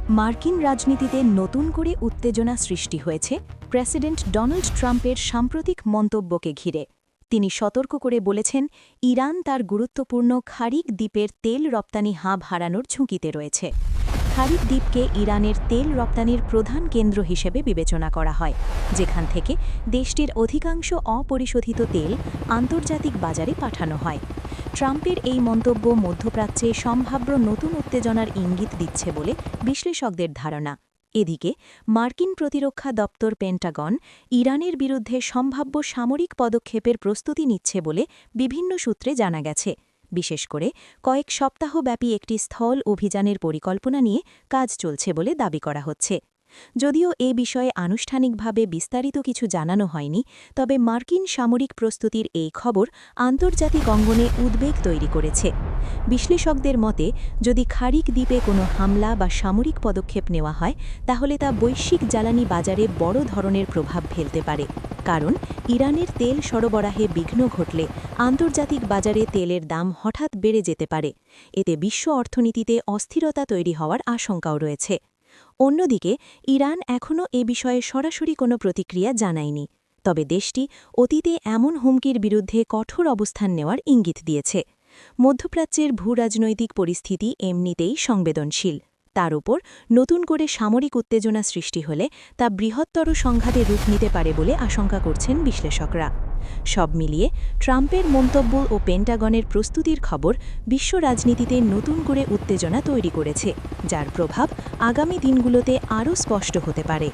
মার্কিন রাজনীতিতে নতুন করে উত্তেজনা সৃষ্টি হয়েছে প্রেসিডেন্ট ডোনাল্ড ট্রাম্পের সাম্প্রতিক মন্তব্যকে ঘিরে। তিনি সতর্ক করে বলেছেন, ইরান তার গুরুত্বপূর্ণ খারিক দ্বীপের তেল রপ্তানি হাব হারানোর ঝুঁকিতে রয়েছে। খারিক দ্বীপকে ইরানের তেল রপ্তানির প্রধান কেন্দ্র হিসেবে বিবেচনা করা হয়, যেখান থেকে দেশটির অধিকাংশ অপরিশোধিত তেল আন্তর্জাতিক বাজারে পাঠানো হয়। ট্রাম্পের এই মন্তব্য মধ্যপ্রাচ্যে সম্ভাব্য নতুন উত্তেজনার ইঙ্গিত দিচ্ছে বলে বিশ্লেষকদের ধারণা। এদিকে মার্কিন প্রতিরক্ষা দপ্তর পেন্টাগন ইরানের বিরুদ্ধে সম্ভাব্য সামরিক পদক্ষেপের প্রস্তুতি নিচ্ছে বলে বিভিন্ন সূত্রে জানা গেছে। বিশেষ করে কয়েক সপ্তাহব্যাপী একটি স্থল অভিযানের পরিকল্পনা নিয়ে কাজ চলছে বলে দাবি করা হচ্ছে। যদিও এ বিষয়ে আনুষ্ঠানিকভাবে বিস্তারিত কিছু জানানো হয়নি, তবে মার্কিন সামরিক প্রস্তুতির এই খবর আন্তর্জাতিক অঙ্গনে উদ্বেগ তৈরি করেছে। বিশ্লেষকদের মতে, যদি খারিক দ্বীপে কোনো হামলা বা সামরিক পদক্ষেপ নেওয়া হয়, তাহলে তা বৈশ্বিক জ্বালানি বাজারে বড় ধরনের প্রভাব ফেলতে পারে। কারণ ইরানের তেল সরবরাহে বিঘ্ন ঘটলে আন্তর্জাতিক বাজারে তেলের দাম হঠাৎ বেড়ে যেতে পারে। এতে বিশ্ব অর্থনীতিতে অস্থিরতা তৈরি হওয়ার আশঙ্কাও রয়েছে। অন্যদিকে ইরান এখনও এ বিষয়ে সরাসরি কোনো প্রতিক্রিয়া জানায়নি, তবে দেশটি অতীতে এমন হুমকির বিরুদ্ধে কঠোর অবস্থান নেওয়ার ইঙ্গিত দিয়েছে। মধ্যপ্রাচ্যের ভূরাজনৈতিক পরিস্থিতি এমনিতেই সংবেদনশীল। তার উপর নতুন করে সামরিক উত্তেজনা সৃষ্টি হলে তা বৃহত্তর সংঘাতে রূপ নিতে পারে বলে আশঙ্কা করছেন বিশ্লেষকরা। সব মিলিয়ে ট্রাম্পের মন্তব্য ও পেন্টাগনের প্রস্তুতির খবর বিশ্ব রাজনীতিতে নতুন করে উত্তেজনা তৈরি করেছে, যার প্রভাব আগামী দিনগুলোতে আরও স্পষ্ট হতে পারে।